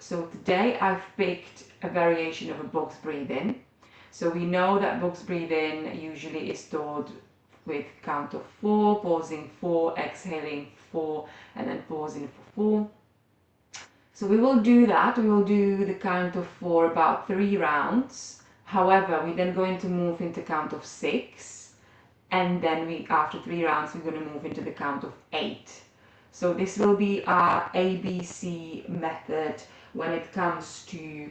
So today I've picked a variation of a box breathing. So we know that box breathing usually is taught with count of 4, pausing 4, exhaling 4, and then pausing for 4. So we will do that. We will do the count of 4 about 3 rounds. However, we're then going to move into count of 6, and then after 3 rounds we're going to move into the count of 8. So this will be our ABC method when it comes to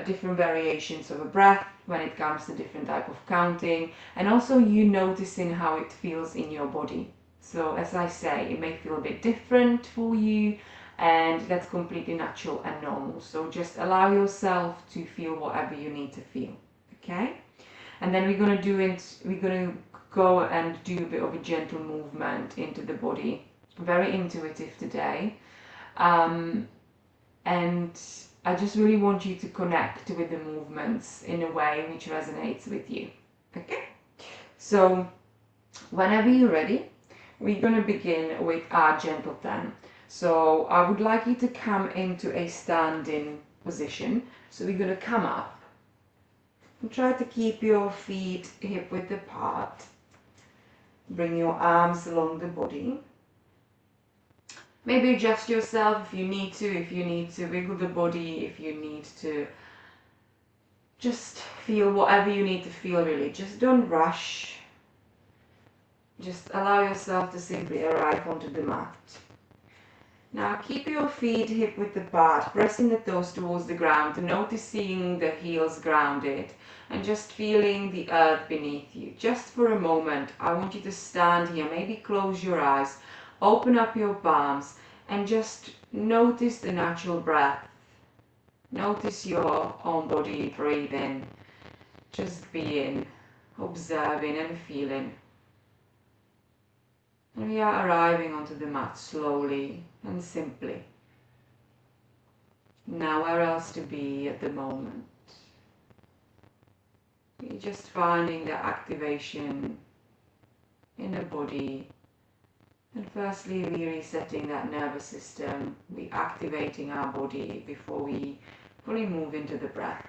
different variations of a breath, when it comes to different type of counting, and also you noticing how it feels in your body. So as I say, it may feel a bit different for you, and that's completely natural and normal. So just allow yourself to feel whatever you need to feel, okay? And then we're going to go and do a bit of a gentle movement into the body. Very intuitive today. And I just really want you to connect with the movements in a way which resonates with you. Okay? So whenever you're ready, we're going to begin with our gentle 10. So I would like you to come into a standing position. So we're going to come up and try to keep your feet hip width apart. Bring your arms along the body. Maybe adjust yourself if you need to wiggle the body, if you need to just feel whatever you need to feel really. Just don't rush. Just allow yourself to simply arrive onto the mat. Now keep your feet hip width apart, pressing the toes towards the ground, noticing the heels grounded and just feeling the earth beneath you. Just for a moment, I want you to stand here, maybe close your eyes, open up your palms and just notice the natural breath. Notice your own body breathing, just being, observing and feeling. And we are arriving onto the mat slowly and simply. Nowhere else to be at the moment. You're just finding the activation in the body. And firstly, we're resetting that nervous system. We're activating our body before we fully move into the breath.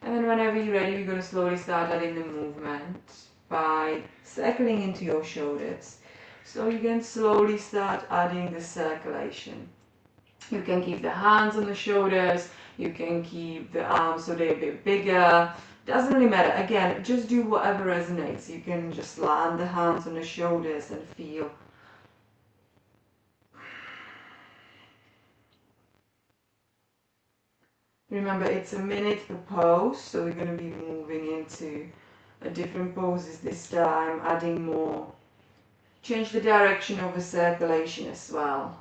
And then whenever you're ready, we're going to slowly start adding the movement by circling into your shoulders. So you can slowly start adding the circulation. You can keep the hands on the shoulders, you can keep the arms so they're a bit bigger. Doesn't really matter. Again, just do whatever resonates. You can just land the hands on the shoulders and feel. Remember, it's a minute per pose, so we're going to be moving into a different poses this time, adding more. Change the direction of the circulation as well.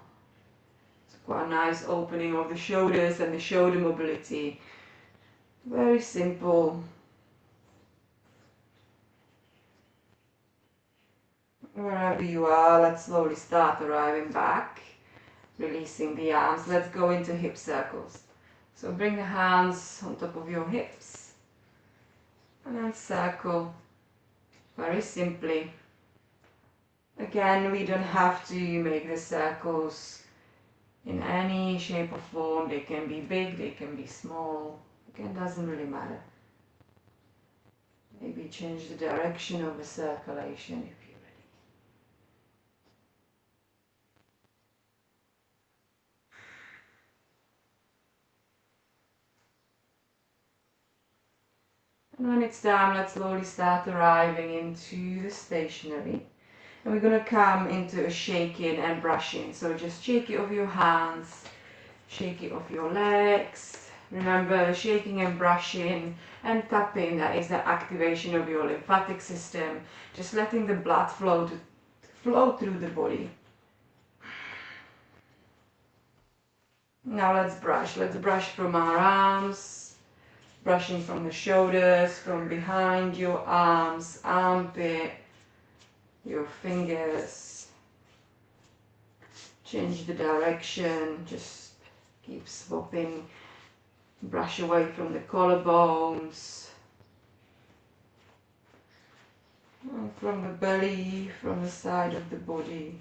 It's quite a nice opening of the shoulders and the shoulder mobility. Very simple. Wherever you are, let's slowly start arriving back, releasing the arms. Let's go into hip circles. So bring the hands on top of your hips and then circle very simply. Again, we don't have to make the circles in any shape or form. They can be big, they can be small. Again, doesn't really matter. Maybe change the direction of the circulation if you're ready. And when it's time, let's slowly start arriving into the stationary. And we're going to come into a shaking and brushing. So just shake it off your hands, shake it off your legs. Remember, shaking and brushing and tapping, that is the activation of your lymphatic system. Just letting the blood flow through the body. Now let's brush. Let's brush from our arms, brushing from the shoulders, from behind your arms, armpit, your fingers. Change the direction, just keep swapping. Brush away from the collarbones, and from the belly, from the side of the body,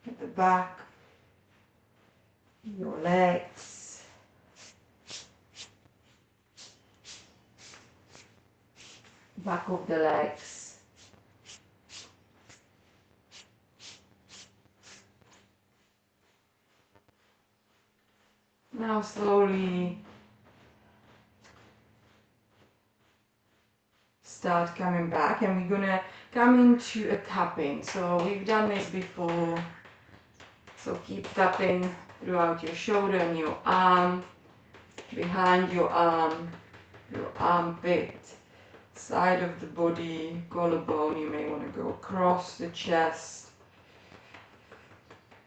at the back, your legs, back of the legs, now slowly start coming back, and we're gonna come into a tapping. So we've done this before, so keep tapping throughout your shoulder and your arm, behind your armpit, side of the body, collarbone. You may want to go across the chest,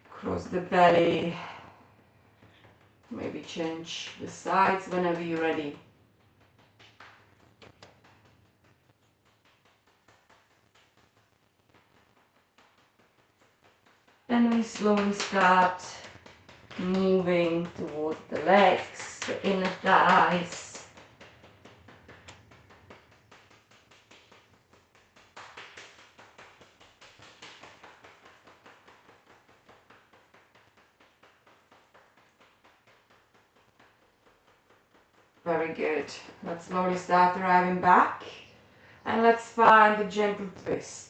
across the belly, maybe change the sides whenever you're ready. And we slowly start moving towards the legs, the inner thighs. Very good. Let's slowly start arriving back, and let's find a gentle twist.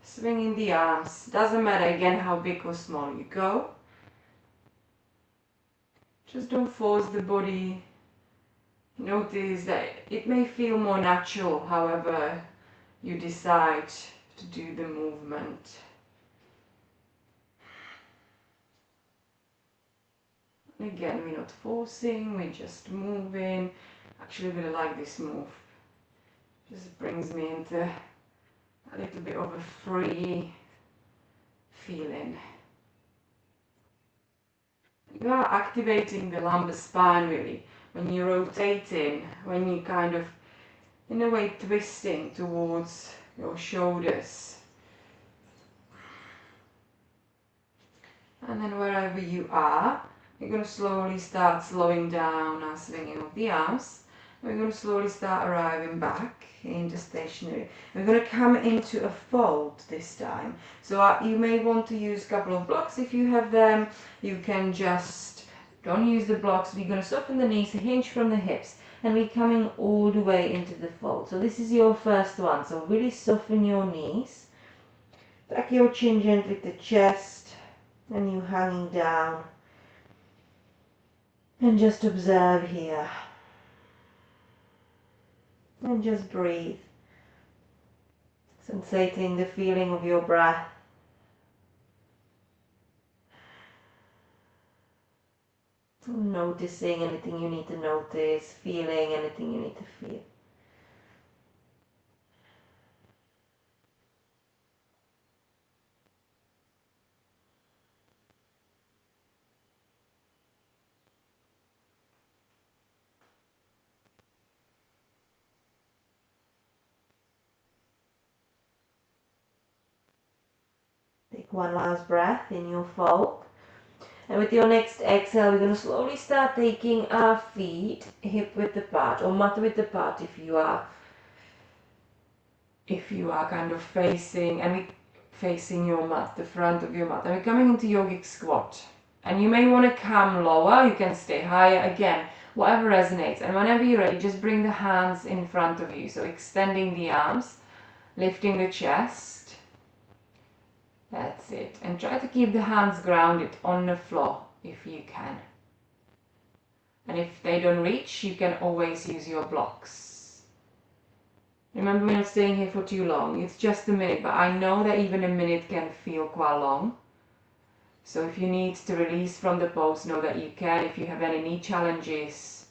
Swinging the arms. Doesn't matter again how big or small you go. Just don't force the body. Notice that it may feel more natural however you decide to do the movement. And again, we're not forcing, we're just moving. Actually, I really like this move. Just brings me into a little bit of a free feeling. You are activating the lumbar spine really when you're rotating, when you kind of in a way twisting towards your shoulders. And then wherever you are, you're going to slowly start slowing down and swinging of the arms. We're going to slowly start arriving back into stationary. We're going to come into a fold this time. So you may want to use a couple of blocks if you have them. You can just don't use the blocks. We're going to soften the knees, hinge from the hips, and we're coming all the way into the fold. So this is your first one. So really soften your knees. Tuck your chin gently to chest, and you hanging down. And just observe here. And just breathe. Sensating the feeling of your breath. Noticing anything you need to notice, feeling anything you need to feel. Take one last breath in your fold. And with your next exhale, we're going to slowly start taking our feet hip width apart or mat width apart if you are kind of facing your mat, the front of your mat. And we're coming into yogic squat. And you may want to come lower, you can stay higher, again, whatever resonates. And whenever you're ready, just bring the hands in front of you. So extending the arms, lifting the chest. That's it. And try to keep the hands grounded on the floor if you can. And if they don't reach, you can always use your blocks. Remember, we're not staying here for too long. It's just a minute, but I know that even a minute can feel quite long. So if you need to release from the pose, know that you can. If you have any knee challenges,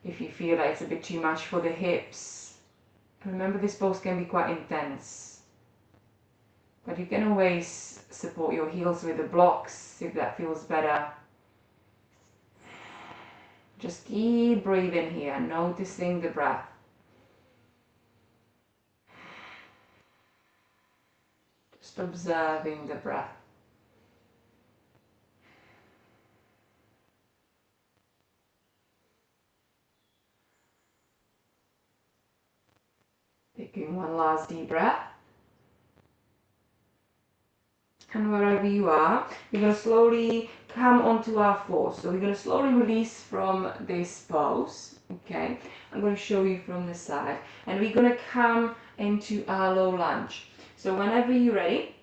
if you feel that it's a bit too much for the hips, remember this pose can be quite intense. But you can always support your heels with the blocks if that feels better. Just keep breathing here, noticing the breath. Just observing the breath. Taking one last deep breath. And wherever you are, you're going to slowly come onto our fours. So we're going to slowly release from this pose. Okay, I'm going to show you from the side, and we're going to come into our low lunge. So whenever you're ready,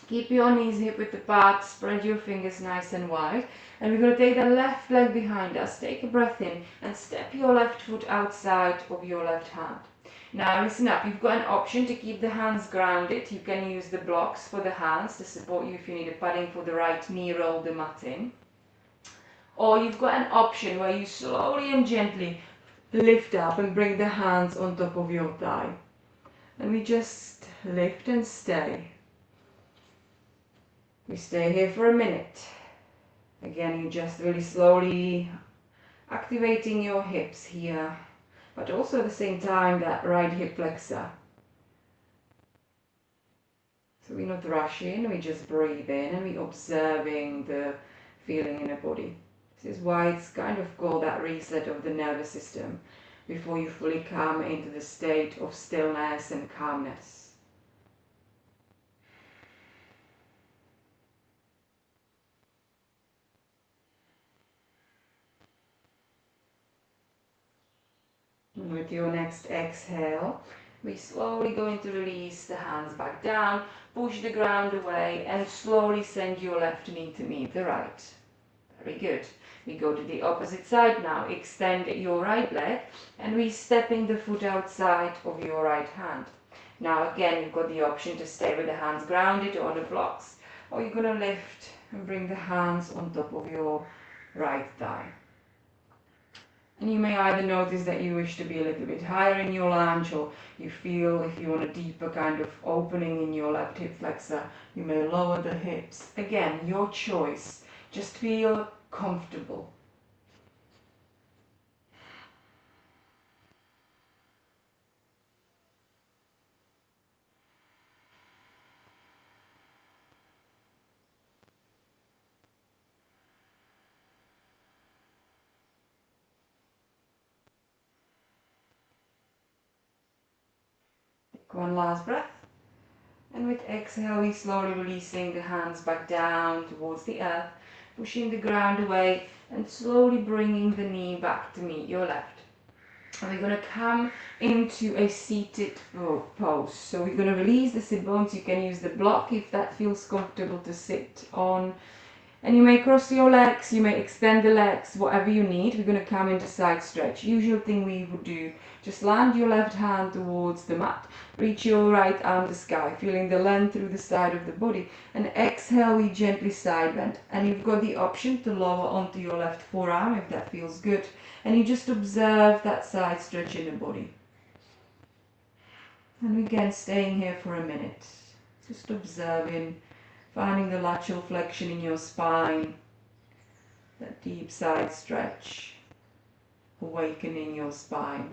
keep your knees hip width apart, spread your fingers nice and wide, and we're going to take the left leg behind us. Take a breath in and step your left foot outside of your left hand. Now listen up, you've got an option to keep the hands grounded. You can use the blocks for the hands to support you if you need a padding for the right knee, roll the mat in. Or you've got an option where you slowly and gently lift up and bring the hands on top of your thigh. And we just lift and stay. We stay here for a minute. Again, you just really slowly activating your hips here, but also at the same time that right hip flexor. So we're not rushing, we just breathe in and we're observing the feeling in the body. This is why it's kind of called that reset of the nervous system before you fully come into the state of stillness and calmness. And with your next exhale, we slowly going to release the hands back down, push the ground away, and slowly send your left knee to meet the right. Very good. We go to the opposite side now. Extend your right leg, and we stepping the foot outside of your right hand. Now again, you've got the option to stay with the hands grounded or on the blocks, or you're going to lift and bring the hands on top of your right thigh. And you may either notice that you wish to be a little bit higher in your lunge, or you feel if you want a deeper kind of opening in your left hip flexor, you may lower the hips. Again, your choice. Just feel comfortable. One last breath, and with exhale we slowly releasing the hands back down towards the earth, pushing the ground away and slowly bringing the knee back to meet your left. And we're going to come into a seated pose. So we're going to release the sit bones. You can use the block if that feels comfortable to sit on. And you may cross your legs, you may extend the legs, whatever you need. We're going to come into side stretch. Usual thing we would do, just land your left hand towards the mat, reach your right arm to the sky, feeling the length through the side of the body, and exhale, we gently side bend. And you've got the option to lower onto your left forearm if that feels good. And you just observe that side stretch in the body. And again, staying here for a minute, just observing, finding the lateral flexion in your spine, that deep side stretch, awakening your spine.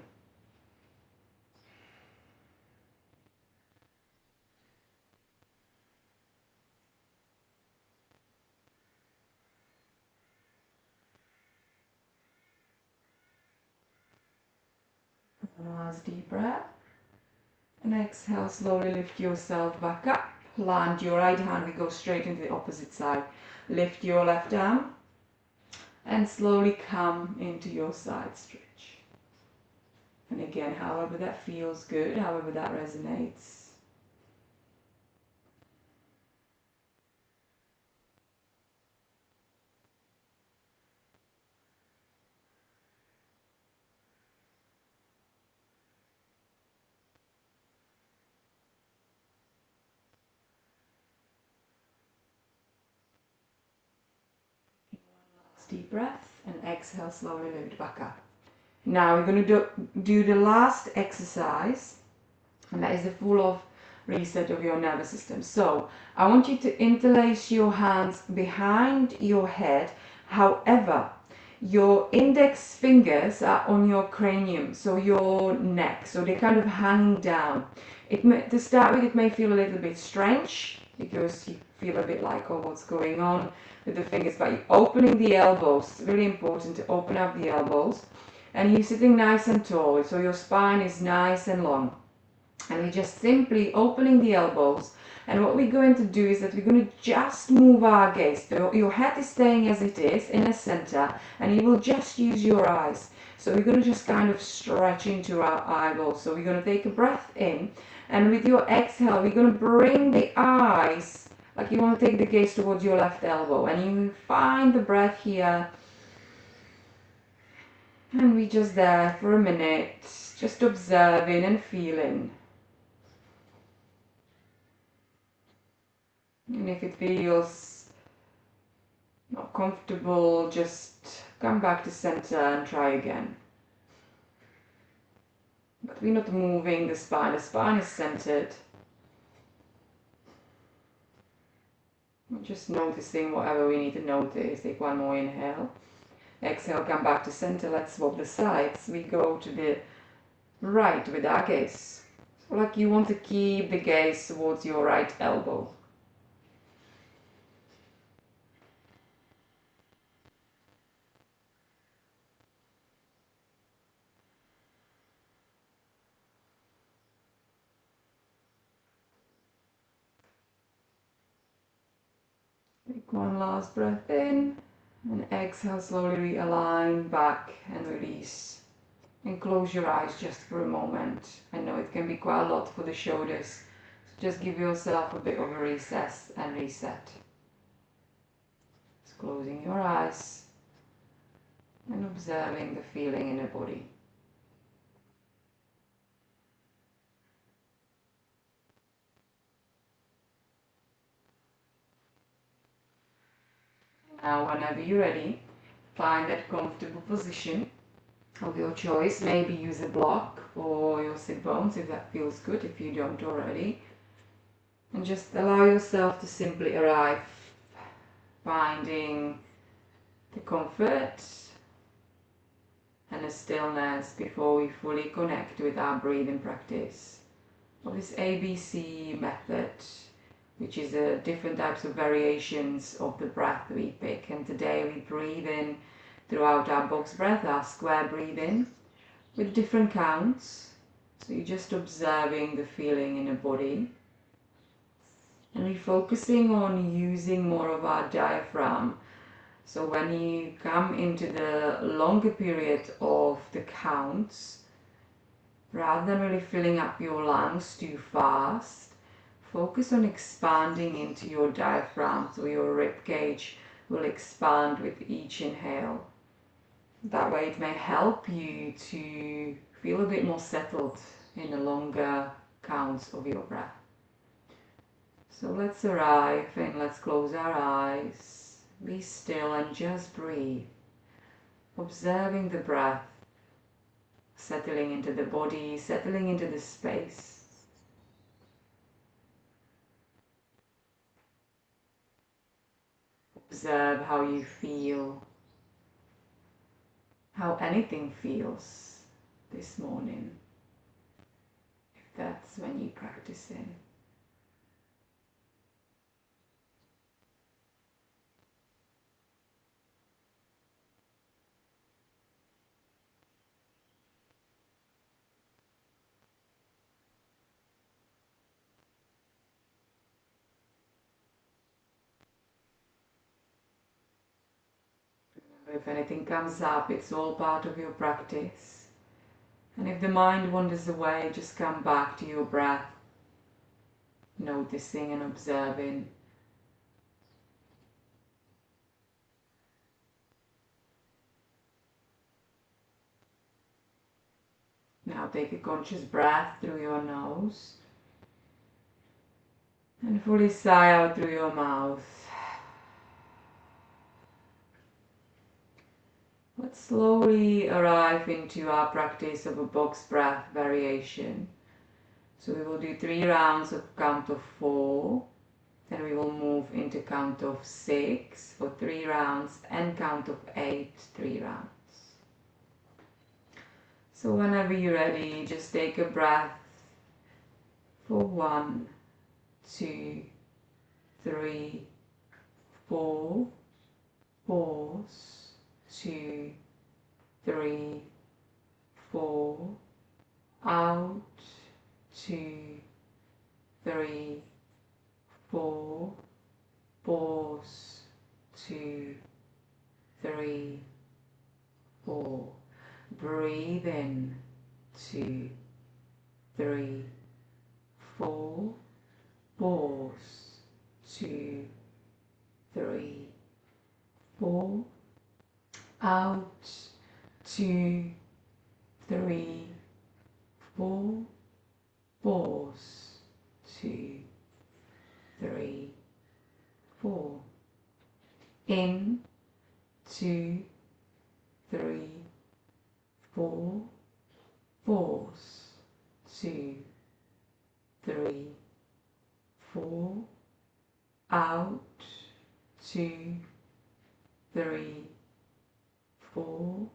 One last deep breath. And exhale, slowly lift yourself back up. Land your right hand, we go straight into the opposite side. Lift your left arm and slowly come into your side stretch. And again, however that feels good, however that resonates. Deep breath and exhale, slowly lift back up. Now we're going to do the last exercise, and that is the full of reset of your nervous system. So I want you to interlace your hands behind your head. However, your index fingers are on your cranium, so your neck, so they're kind of hanging down. To start with, it may feel a little bit strange because you feel a bit like, oh, what's going on with the fingers, but you're opening the elbows. It's really important to open up the elbows, and you're sitting nice and tall, so your spine is nice and long, and you're just simply opening the elbows, And what we're going to do is that we're going to just move our gaze. Your head is staying as it is in the center, and you will just use your eyes. So we're going to just kind of stretch into our eyeballs. So we're going to take a breath in, and with your exhale, we're going to bring the eyes, like you want to take the gaze towards your left elbow, and you find the breath here. And we just there for a minute, just observing and feeling. And if it feels not comfortable, just come back to center and try again. But we're not moving the spine is centered. We're just noticing whatever we need to notice. Take one more inhale. Exhale, come back to center. Let's swap the sides. We go to the right with our gaze. So like you want to keep the gaze towards your right elbow. Take one last breath in, and exhale, slowly realign back and release. And close your eyes just for a moment. I know it can be quite a lot for the shoulders, so just give yourself a bit of a recess and reset. Just closing your eyes and observing the feeling in the body. Now, whenever you're ready, find that comfortable position of your choice. Maybe use a block for your sit bones if that feels good, if you don't already. And just allow yourself to simply arrive, finding the comfort and the stillness before we fully connect with our breathing practice of this ABC method, which is different types of variations of the breath we pick. And today we breathe in throughout our box breath, our square breathing, with different counts. So you're just observing the feeling in the body. And we're focusing on using more of our diaphragm. So when you come into the longer period of the counts, rather than really filling up your lungs too fast, focus on expanding into your diaphragm, so your rib cage will expand with each inhale. That way it may help you to feel a bit more settled in the longer counts of your breath. So let's arrive and let's close our eyes, be still and just breathe, observing the breath, settling into the body, settling into the space. Observe how you feel, how anything feels this morning, if that's when you're practicing. If anything comes up, it's all part of your practice. And if the mind wanders away, just come back to your breath, noticing and observing. Now take a conscious breath through your nose and fully sigh out through your mouth. Let's slowly arrive into our practice of a box breath variation. So we will do 3 rounds of count of 4, then we will move into count of 6 for 3 rounds and count of 8, 3 rounds. So whenever you're ready, just take a breath for 1, 2, 3, 4, pause, 2, 3, 4, out, 2, 3, 4, pause, 2, 3, 4. Breathe in, 2, 3, 4. Pause, 2, 3, 4. Out, 2, 3, 4. Pause, 2, 3, 4. In, 2, 3, 4. Pause, 2, 3, 4. Out, 2, 3, 4.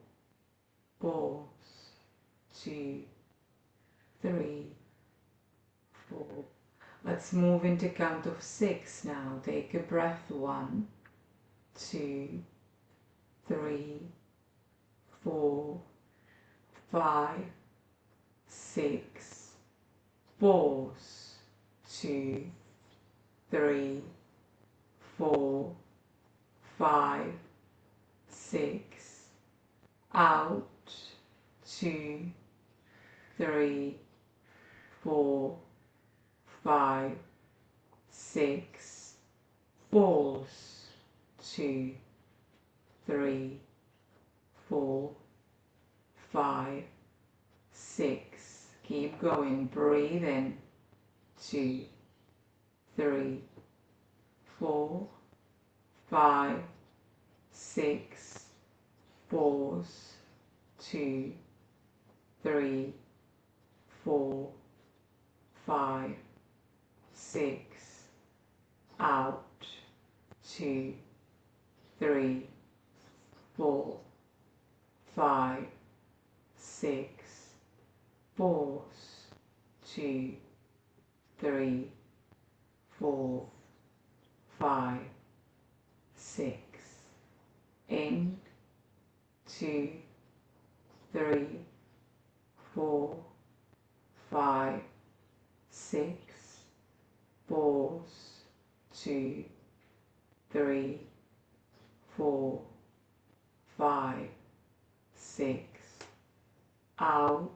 Pause, 2, 3, 4. Let's move into count of 6 now. Take a breath. 1, 2, 3, 4, 5, 6. Pause, 2, 3, 4, 5, 6. Out, 2, 3, 4, 5, 6. Pause, 2, 3, 4, 5, 6. Keep going. Breathe in. 2, 3, 4, 5, 6. Pause, 2, 3, 4, 5, 6. Out, 2, 3, 4, 5, 6. Pause, 2, 3, 4, 5, 6. In, 2, 3, 4, 5, 6. Pause, 2, 3, 4, 5, 6. Out,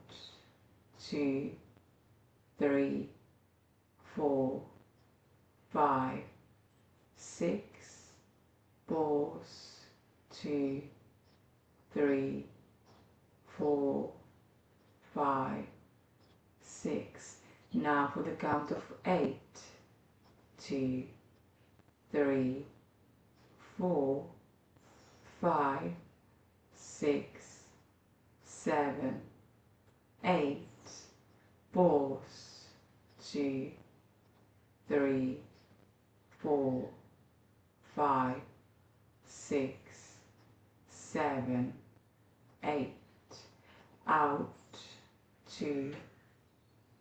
2, 3, 4, 5, 6. Pause, 2, 3, 4, 5, 6. Now for the count of 8. 2, 3, 4, 5, 6, 7, 8. Pause, 2, 3, 4, 5, 6, 7, 8. Out, 2,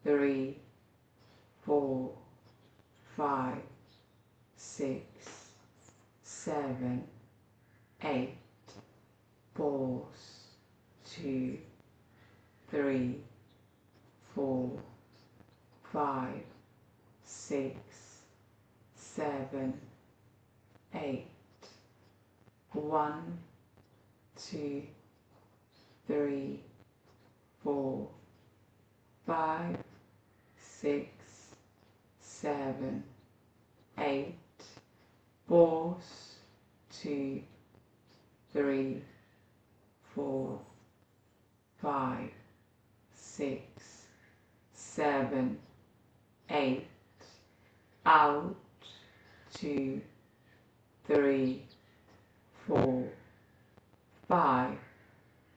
3, 4, 5, 6, 7, 8. Pause, 2, 3, 4, 5, 6, 7, 8. 1, 2, 3, 4, 5, 6, 7, 8. Pause, 2, 3, 4, 5, 6, 7, 8. Out, 2, 3, 4, 5,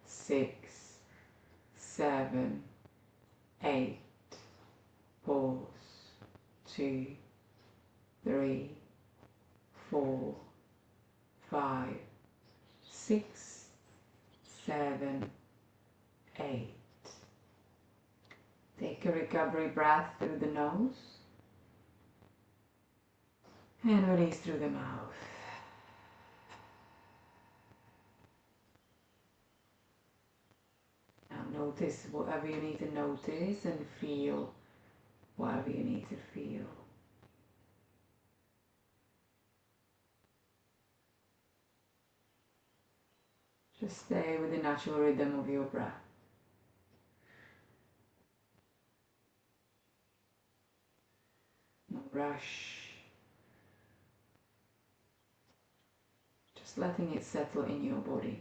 6, 7, 8. Pause, 2, 3, 4, 5, 6, 7, 8. Take a recovery breath through the nose and release through the mouth. Now notice whatever you need to notice, and feel whatever you need to feel. Just stay with the natural rhythm of your breath. No rush. Just letting it settle in your body.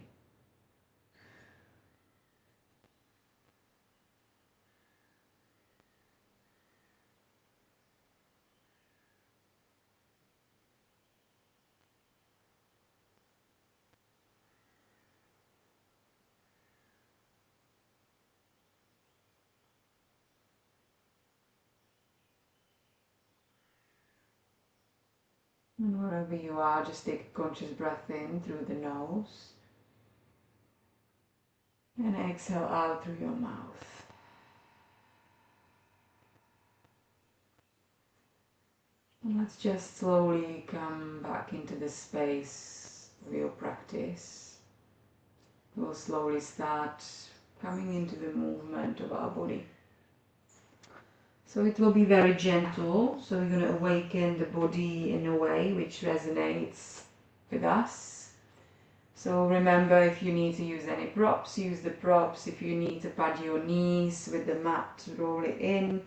And wherever you are, just take a conscious breath in through the nose. And exhale out through your mouth. And let's just slowly come back into the space of your practice. We'll slowly start coming into the movement of our body. So it will be very gentle, so we're going to awaken the body in a way which resonates with us. So remember, if you need to use any props, use the props. If you need to pad your knees with the mat, roll it in.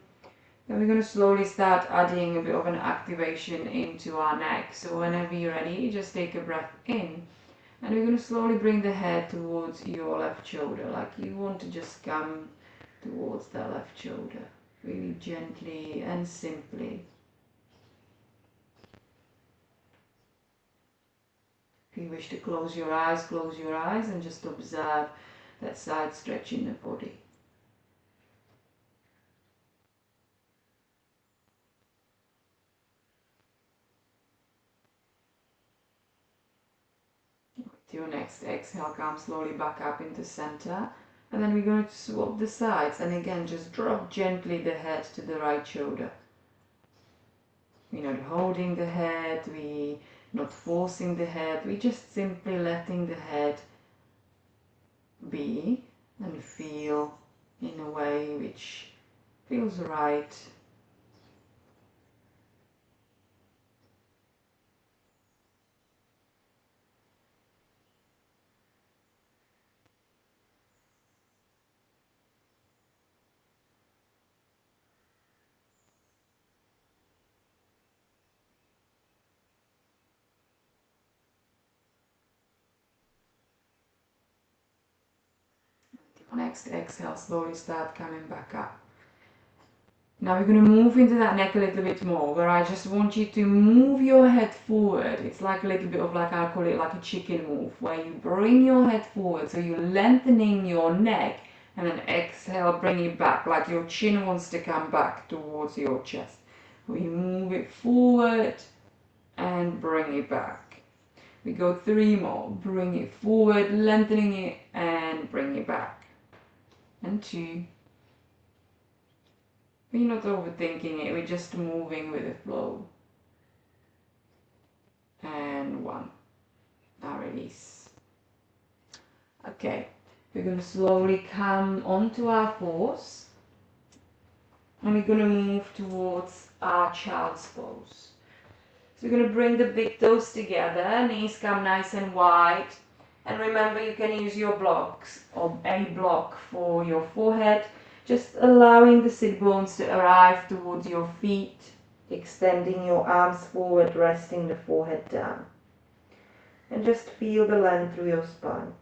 Then we're going to slowly start adding a bit of an activation into our neck. So whenever you're ready, just take a breath in. And we're going to slowly bring the head towards your left shoulder, like you want to just come towards the left shoulder. Really gently and simply. If you wish to close your eyes and just observe that side stretch in the body. With your next exhale, come slowly back up into center. And then we're going to swap the sides, and again just drop gently the head to the right shoulder. We're not holding the head, we're not forcing the head, we're just simply letting the head be and feel in a way which feels right. Next exhale, slowly start coming back up. Now we're going to move into that neck a little bit more, where I just want you to move your head forward. It's like a little bit of, like I call it, like a chicken move, where you bring your head forward, so you're lengthening your neck, and then exhale, bring it back, like your chin wants to come back towards your chest. We move it forward and bring it back. We go 3 more, bring it forward, lengthening it, and bring it back. And 2. We're not overthinking it, we're just moving with the flow. And 1. Now release. Okay, we're going to slowly come onto our fours. And we're going to move towards our child's pose. So we're going to bring the big toes together, knees come nice and wide. And remember, you can use your blocks or a block for your forehead, just allowing the sit bones to arrive towards your feet, extending your arms forward, resting the forehead down. And just feel the length through your spine.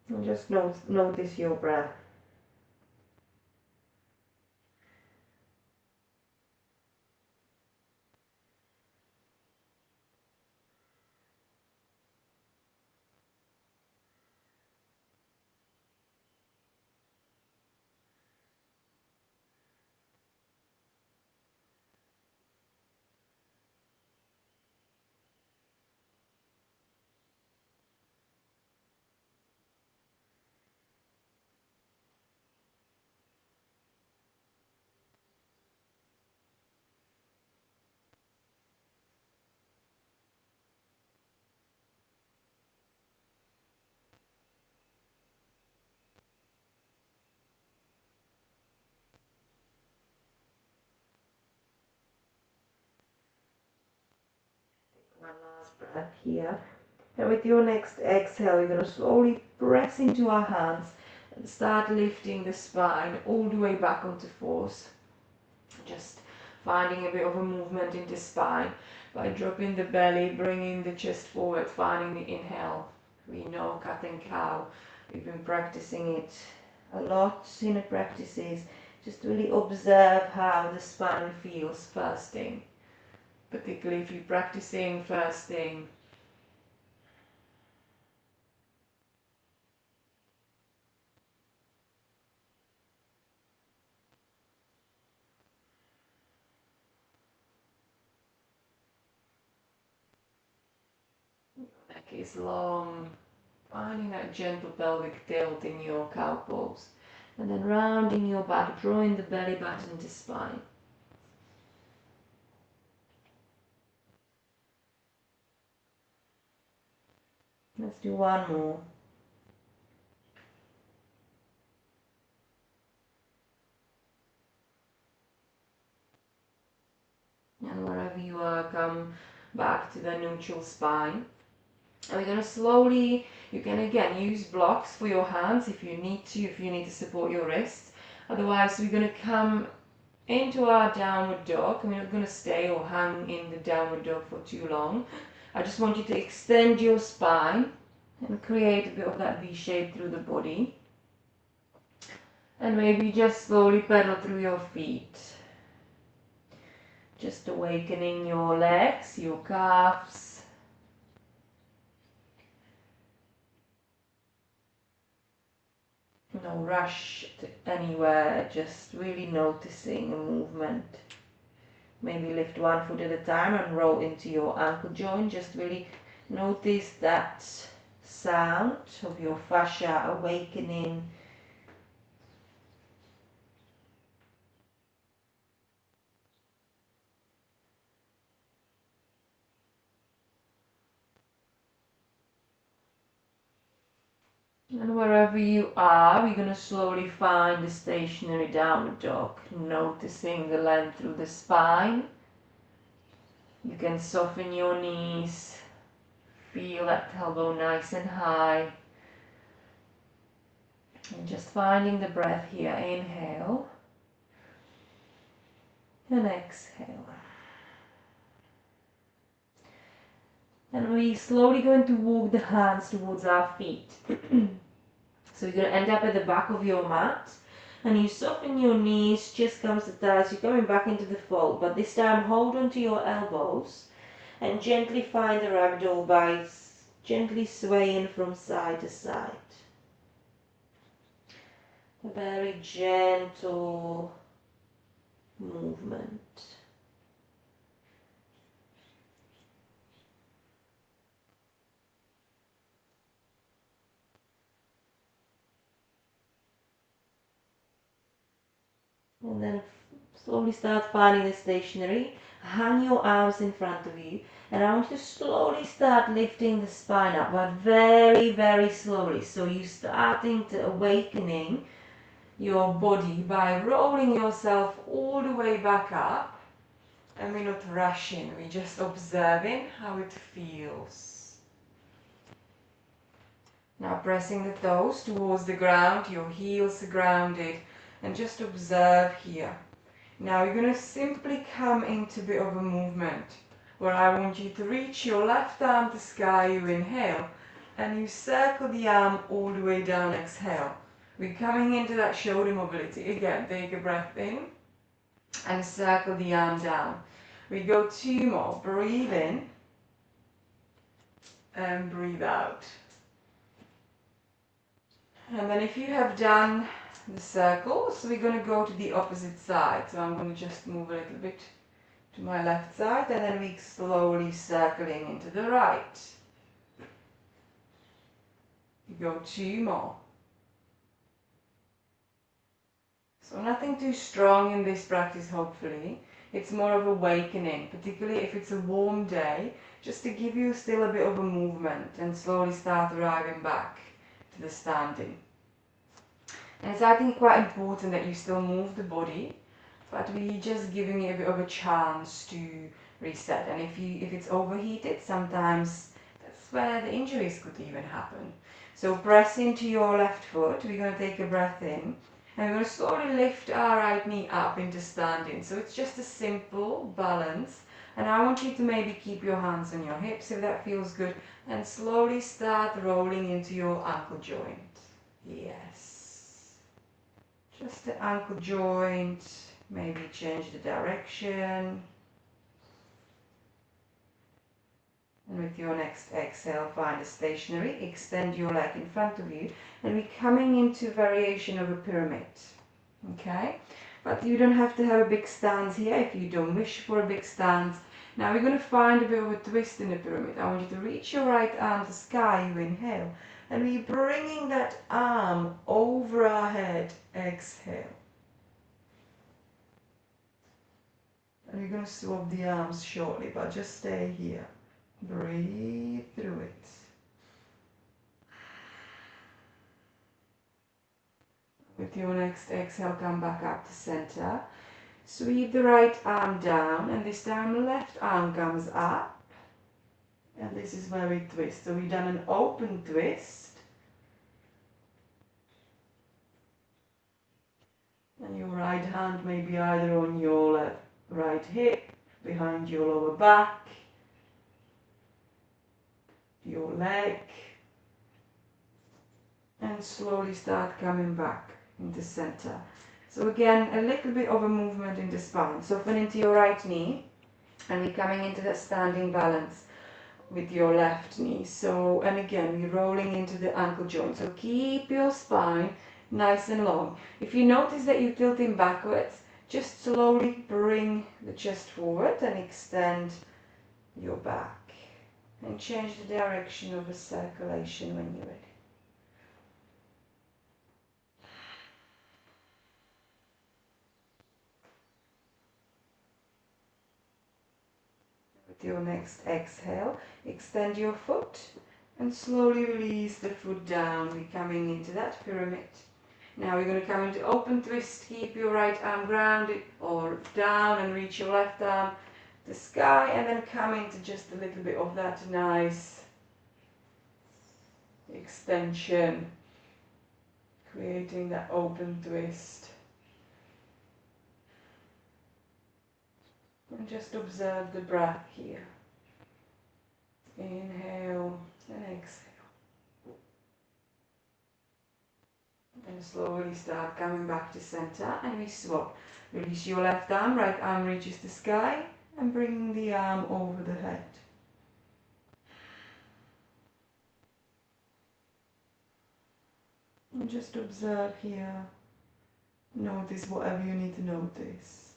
And just notice your breath. One last breath here. And with your next exhale, we're going to slowly press into our hands and start lifting the spine all the way back onto fours. Just finding a bit of a movement in the spine by dropping the belly, bringing the chest forward, finding the inhale. We know cat and cow. We've been practicing it a lot in the practices. Just really observe how the spine feels first thing. Particularly if you're practicing first thing. Neck is long. Finding that gentle pelvic tilt in your cow pose. And then rounding your back, drawing the belly button into spine. Let's do one more. And wherever you are, come back to the neutral spine. And we're going to slowly, you can again use blocks for your hands if you need to support your wrists. Otherwise, we're going to come into our downward dog. And we're not going to stay or hang in the downward dog for too long. I just want you to extend your spine and create a bit of that V shape through the body. And maybe just slowly pedal through your feet. Just awakening your legs, your calves. No rush to anywhere, just really noticing a movement. Maybe lift one foot at a time and roll into your ankle joint. Just really notice that sound of your fascia awakening. And wherever you are, we're going to slowly find the stationary downward dog, noticing the length through the spine. You can soften your knees, feel that elbow nice and high. And just finding the breath here. Inhale and exhale. And we're slowly going to walk the hands towards our feet. So you're going to end up at the back of your mat. And you soften your knees, chest comes to thighs, you're coming back into the fold. But this time hold onto your elbows and gently find the ragdoll by gently swaying from side to side. A very gentle movement. And then slowly start finding the stationary. Hang your arms in front of you. And I want you to slowly start lifting the spine up, but very, very slowly. So you're starting to awakening your body by rolling yourself all the way back up. And we're not rushing, we're just observing how it feels. Now pressing the toes towards the ground, your heels are grounded. And just observe here. Now you're going to simply come into a bit of a movement where I want you to reach your left arm to sky, you inhale, and you circle the arm all the way down, exhale. We're coming into that shoulder mobility. Again, take a breath in and circle the arm down. We go two more. Breathe in and breathe out. And then if you have done the circle, so we're going to go to the opposite side. So I'm going to just move a little bit to my left side and then we're slowly circling into the right. You go two more. So nothing too strong in this practice, hopefully. It's more of awakening, particularly if it's a warm day, just to give you still a bit of a movement and slowly start arriving back to the standing. And it's, I think, quite important that you still move the body, but we're just giving it a bit of a chance to reset. And if it's overheated, sometimes that's where the injuries could even happen. So press into your left foot. We're going to take a breath in. And we're going to slowly lift our right knee up into standing. So it's just a simple balance. And I want you to maybe keep your hands on your hips if that feels good. And slowly start rolling into your ankle joint. Yes. Just the ankle joint. Maybe change the direction. And with your next exhale, find a stationary, extend your leg in front of you, and we're coming into variation of a pyramid. Okay? But you don't have to have a big stance here if you don't wish for a big stance. Now we're going to find a bit of a twist in the pyramid. I want you to reach your right arm to the sky, you inhale, and we're bringing that arm over our head, exhale. And we're going to swap the arms shortly, but just stay here. Breathe through it. With your next exhale, come back up to center. Sweep the right arm down, and this time the left arm comes up. And this is where we twist. So we've done an open twist. And your right hand may be either on your right hip, behind your lower back, your leg, and slowly start coming back into center. So again, a little bit of a movement in the spine. Soften into your right knee, and we're coming into that standing balance with your left knee. So, and again, we're rolling into the ankle joint. So keep your spine nice and long. If you notice that you're tilting backwards, just slowly bring the chest forward and extend your back. And change the direction of the circulation when you're ready. With your next exhale, extend your foot and slowly release the foot down. We're coming into that pyramid. Now we're going to come into open twist. Keep your right arm grounded or down and reach your left arm to the sky, and then come into just a little bit of that nice extension, creating that open twist. And just observe the breath here. Inhale and exhale. And slowly start coming back to center, and we swap. Release your left arm, right arm reaches the sky, and bring the arm over the head. And just observe here. Notice whatever you need to notice.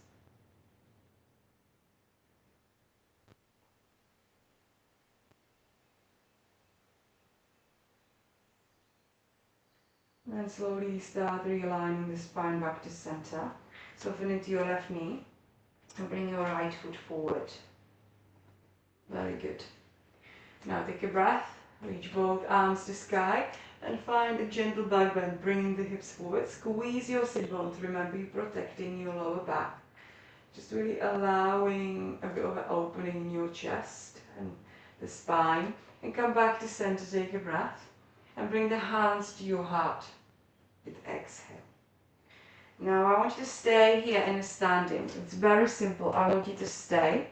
And slowly start realigning the spine back to center. Soften into your left knee and bring your right foot forward. Very good. Now take a breath, reach both arms to sky, and find a gentle back bend, bringing the hips forward. Squeeze your sit bones. Remember, you're protecting your lower back. Just really allowing a bit of an opening in your chest and the spine. And come back to center, take a breath, and bring the hands to your heart with exhale. Now I want you to stay here in a standing. It's very simple. I want you to stay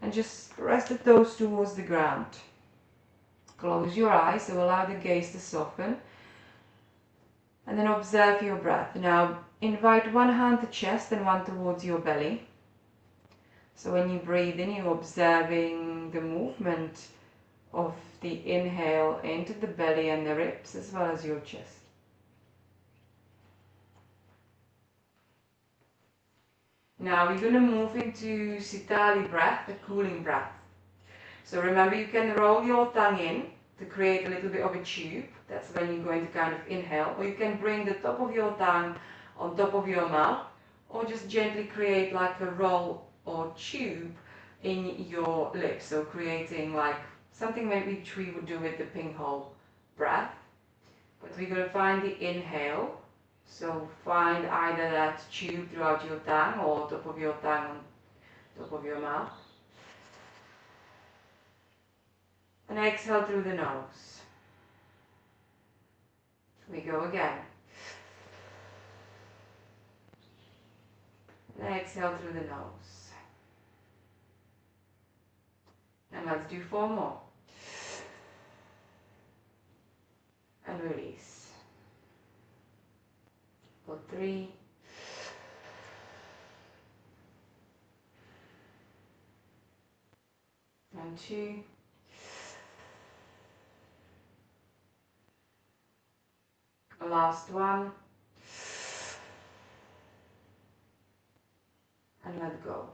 and just rest the toes towards the ground. Close your eyes, so allow the gaze to soften. And then observe your breath. Now invite one hand to chest and one towards your belly. So when you breathe in, you're observing the movement of the inhale into the belly and the ribs, as well as your chest. Now we're going to move into Sitali breath, the cooling breath. So remember, you can roll your tongue in to create a little bit of a tube. That's when you're going to kind of inhale. Or you can bring the top of your tongue on top of your mouth, or just gently create like a roll or tube in your lips. So creating like something maybe which we would do with the pinhole breath. But we're going to find the inhale. So find either that tube throughout your tongue or top of your tongue on top of your mouth. And exhale through the nose. We go again. And exhale through the nose. And let's do 4 more. And release. For 3. And 2. Last one. And let go.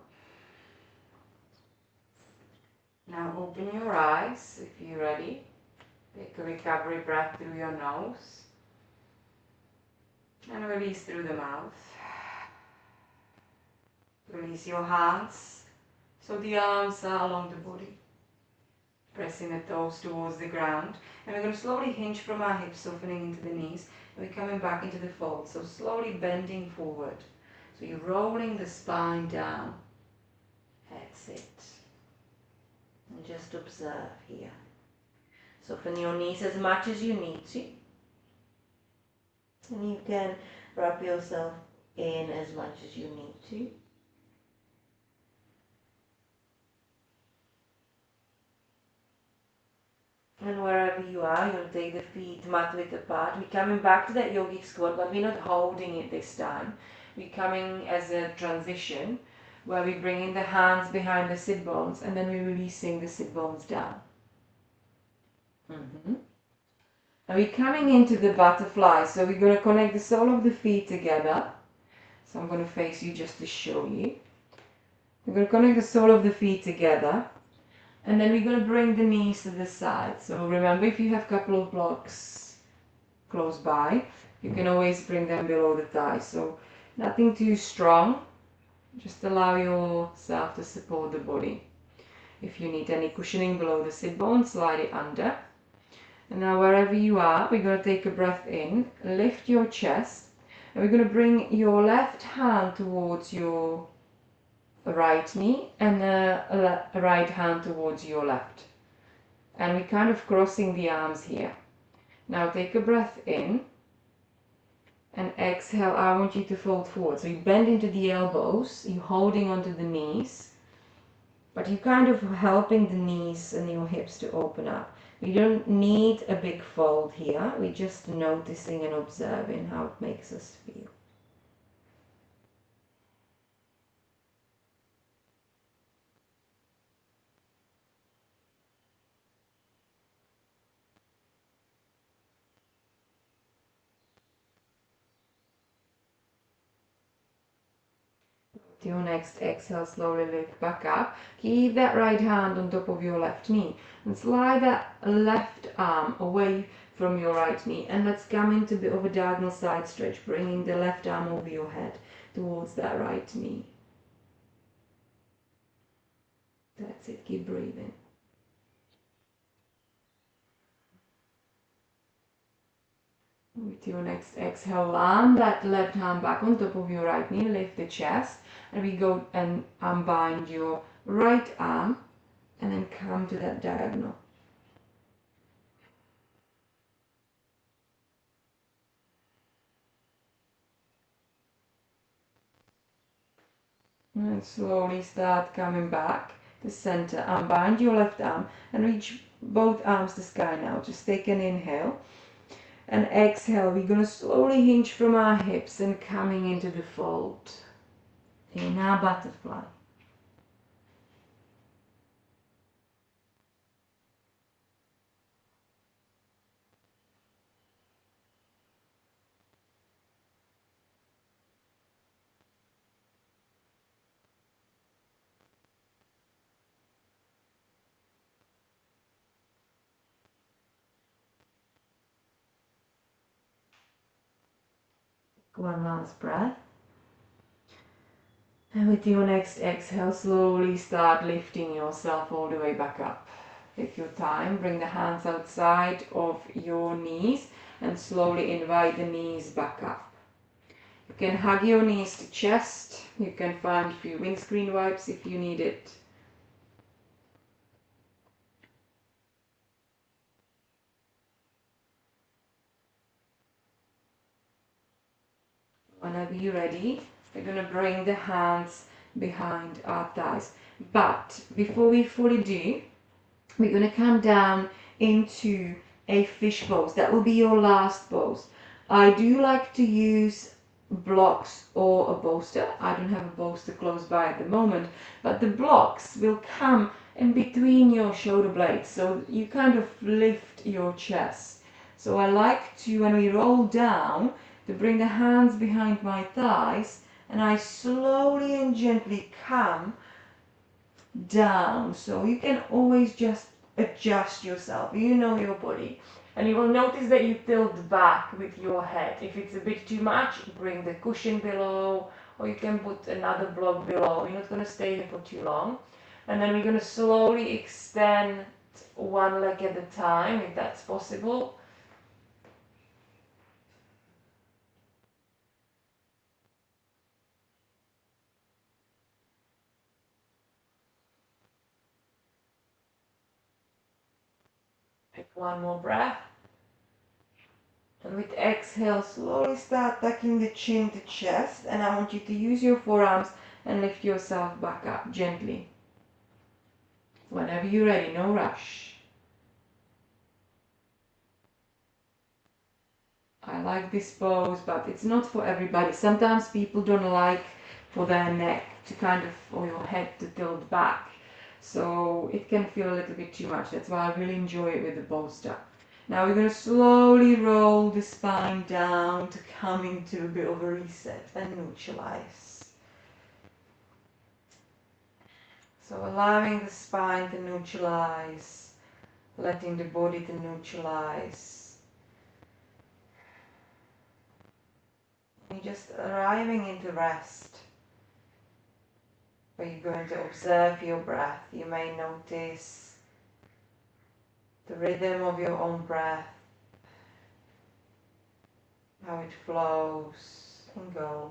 Now open your eyes if you're ready. Take a recovery breath through your nose. And release through the mouth. Release your hands so the arms are along the body. Pressing the toes towards the ground. And we're going to slowly hinge from our hips, softening into the knees. And we're coming back into the fold. So slowly bending forward. So you're rolling the spine down. That's it. And just observe here. Soften your knees as much as you need to. And you can wrap yourself in as much as you need to. And wherever you are, you'll take the feet mat width apart. We're coming back to that yogic squat, but we're not holding it this time. We're coming as a transition, where we're bringing the hands behind the sit bones, and then we're releasing the sit bones down. Now we're coming into the butterfly, so we're going to connect the sole of the feet together. So I'm going to face you just to show you. We're going to connect the sole of the feet together. And then we're going to bring the knees to the side. So remember, if you have a couple of blocks close by, you can always bring them below the thighs. So nothing too strong. Just allow yourself to support the body. If you need any cushioning below the sit bone, slide it under. And now wherever you are, we're going to take a breath in, lift your chest, and we're going to bring your left hand towards your right knee and a right hand towards your left. And we're kind of crossing the arms here. Now take a breath in and exhale. I want you to fold forward. So you bend into the elbows, you're holding onto the knees, but you're kind of helping the knees and your hips to open up. We don't need a big fold here. We're just noticing and observing how it makes us feel. To your next exhale, slowly lift back up. Keep that right hand on top of your left knee and slide that left arm away from your right knee. And let's come into a bit of a diagonal side stretch, bringing the left arm over your head towards that right knee. That's it, keep breathing. With your next exhale, land that left hand back on top of your right knee, lift the chest, and we go and unbind your right arm and then come to that diagonal. And slowly start coming back to center. Unbind your left arm and reach both arms to sky now. Just take an inhale. And exhale, we're going to slowly hinge from our hips and coming into the fold. In our butterfly. One last breath. And with your next exhale, slowly start lifting yourself all the way back up. Take your time, bring the hands outside of your knees and slowly invite the knees back up. You can hug your knees to chest. You can find a few windscreen wipes if you need it. Whenever you're ready, we're going to bring the hands behind our thighs. But before we fully do, we're going to come down into a fish pose. That will be your last pose. I do like to use blocks or a bolster. I don't have a bolster close by at the moment, but the blocks will come in between your shoulder blades, so you kind of lift your chest. So I like to, when we roll down, to bring the hands behind my thighs, and I slowly and gently come down. So you can always just adjust yourself, you know your body. And you will notice that you tilt back with your head. If it's a bit too much, bring the cushion below, or you can put another block below. You're not going to stay here for too long. And then we're going to slowly extend one leg at a time, if that's possible. Take one more breath. And with exhale, slowly start tucking the chin to chest. And I want you to use your forearms and lift yourself back up gently. Whenever you're ready, no rush. I like this pose, but it's not for everybody. Sometimes people don't like for their neck to kind of, or your head to tilt back. So it can feel a little bit too much. That's why I really enjoy it with the bolster. Now we're going to slowly roll the spine down to come into a bit of a reset and neutralize. So allowing the spine to neutralize, letting the body to neutralize. You're just arriving into rest, where you're going to observe your breath. You may notice the rhythm of your own breath, how it flows and goes.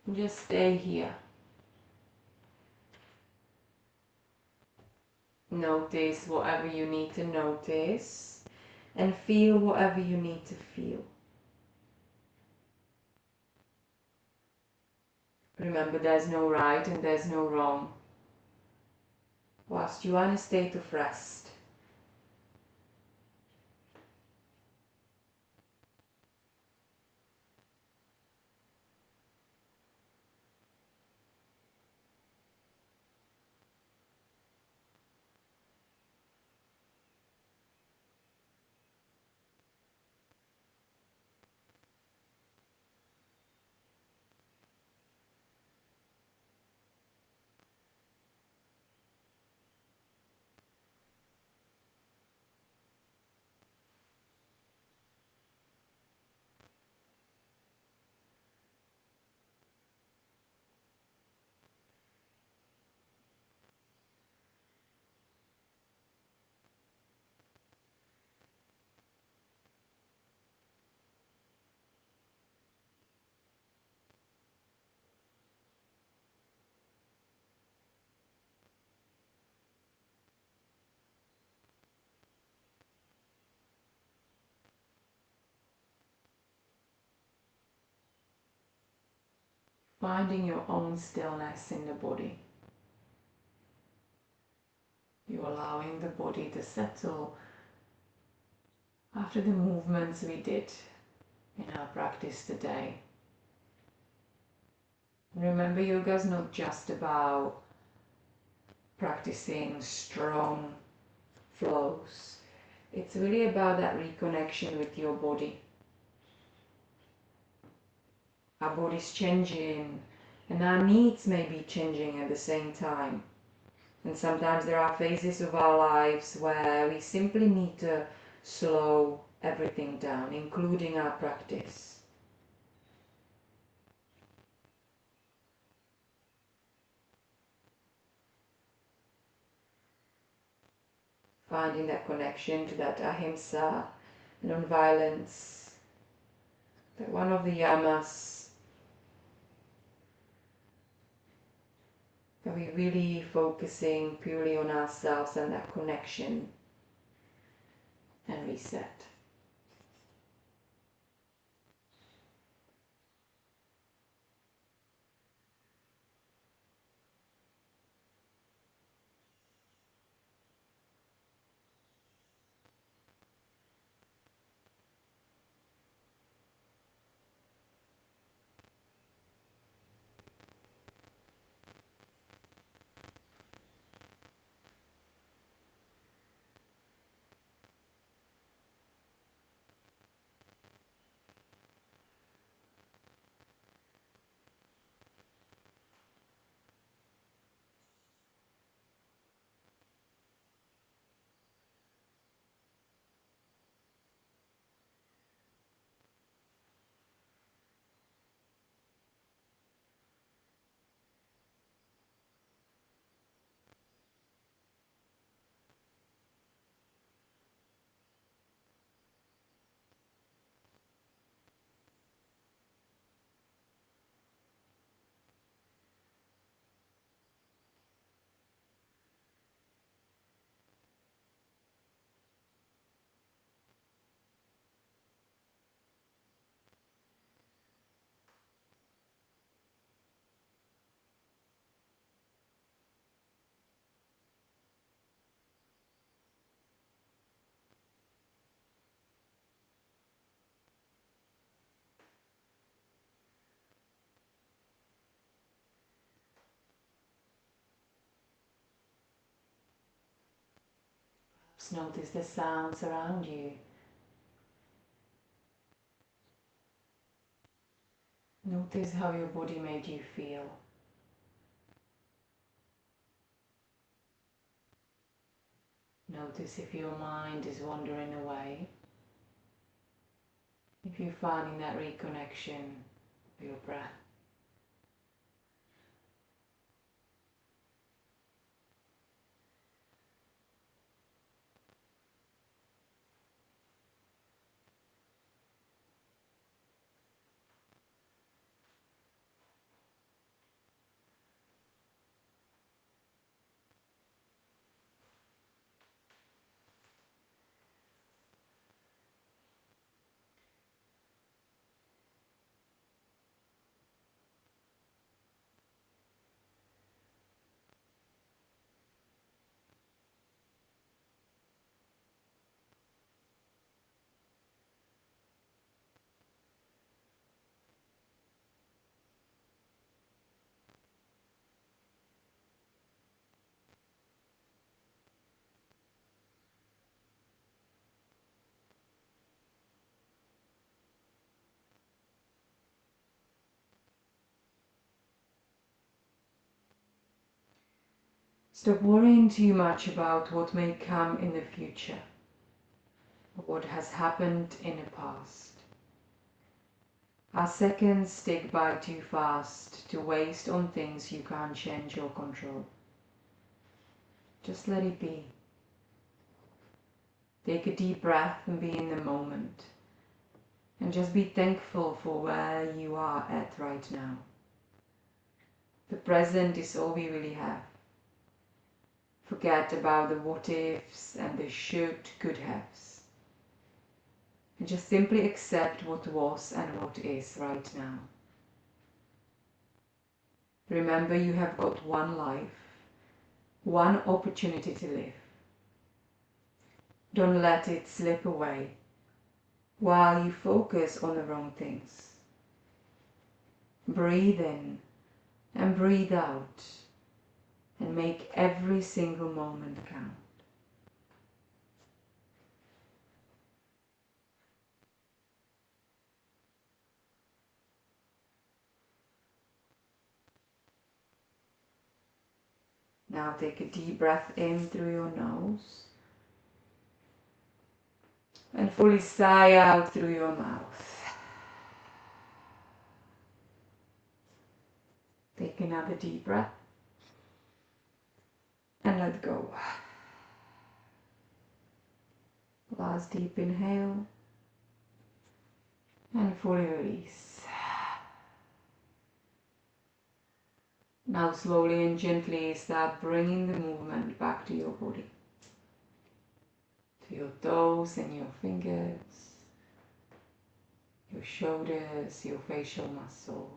And just stay here. Notice whatever you need to notice and feel whatever you need to feel. Remember, there's no right and there's no wrong. Whilst you are in a state of rest, finding your own stillness in the body. You're allowing the body to settle after the movements we did in our practice today. Remember, yoga is not just about practicing strong flows. It's really about that reconnection with your body. Our body's changing and our needs may be changing at the same time. And sometimes there are phases of our lives where we simply need to slow everything down, including our practice. Finding that connection to that ahimsa, non-violence, that one of the yamas, that we're really focusing purely on ourselves and that connection and reset. Just notice the sounds around you. Notice how your body made you feel. Notice if your mind is wandering away. If you're finding that reconnection with your breath. Stop worrying too much about what may come in the future, or what has happened in the past. Our seconds tick by too fast to waste on things you can't change or control. Just let it be. Take a deep breath and be in the moment. And just be thankful for where you are at right now. The present is all we really have. Forget about the what ifs and the should, could haves. And just simply accept what was and what is right now. Remember, you have got one life, one opportunity to live. Don't let it slip away while you focus on the wrong things. Breathe in and breathe out and make every single moment count. Now take a deep breath in through your nose and fully sigh out through your mouth. Take another deep breath and let go. Last deep inhale and fully release. Now slowly and gently start bringing the movement back to your body. to your toes and your fingers, your shoulders, your facial muscles.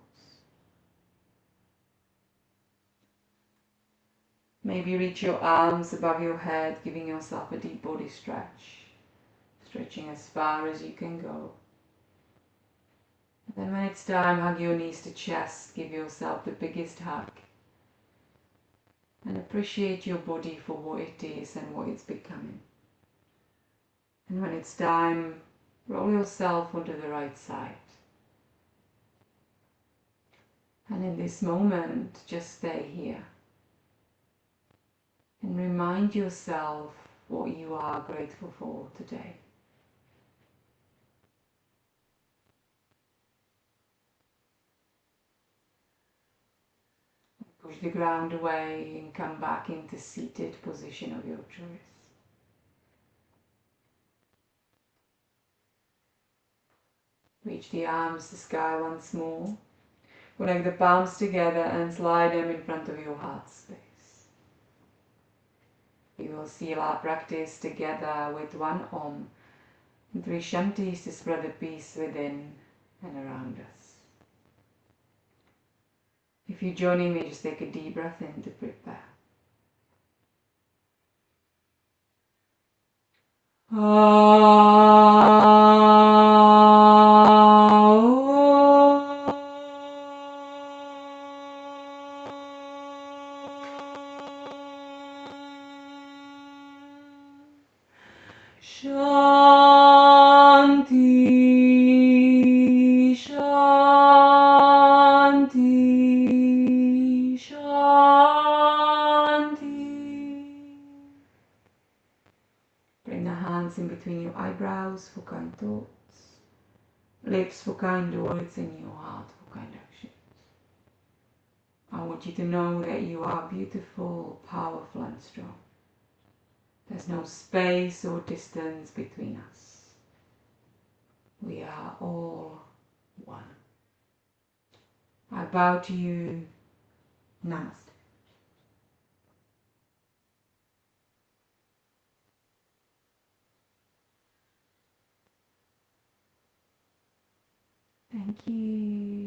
Maybe reach your arms above your head, giving yourself a deep body stretch, stretching as far as you can go. Then when it's time, hug your knees to chest, give yourself the biggest hug. And appreciate your body for what it is and what it's becoming. And when it's time, roll yourself onto the right side. And in this moment, just stay here. And remind yourself what you are grateful for today. Push the ground away and come back into seated position of your choice. Reach the arms to the sky once more. Connect the palms together and slide them in front of your heart space. We will seal our practice together with one Om and 3 Shantis to spread the peace within and around us. If you're joining me, just take a deep breath in to prepare. Shanti, Shanti, Shanti. Bring the hands in between your eyebrows for kind thoughts, lips for kind words, and your heart for kind actions. I want you to know that you are beautiful, powerful, and strong. There's no space or distance between us. We are all one. I bow to you. Namaste. Thank you.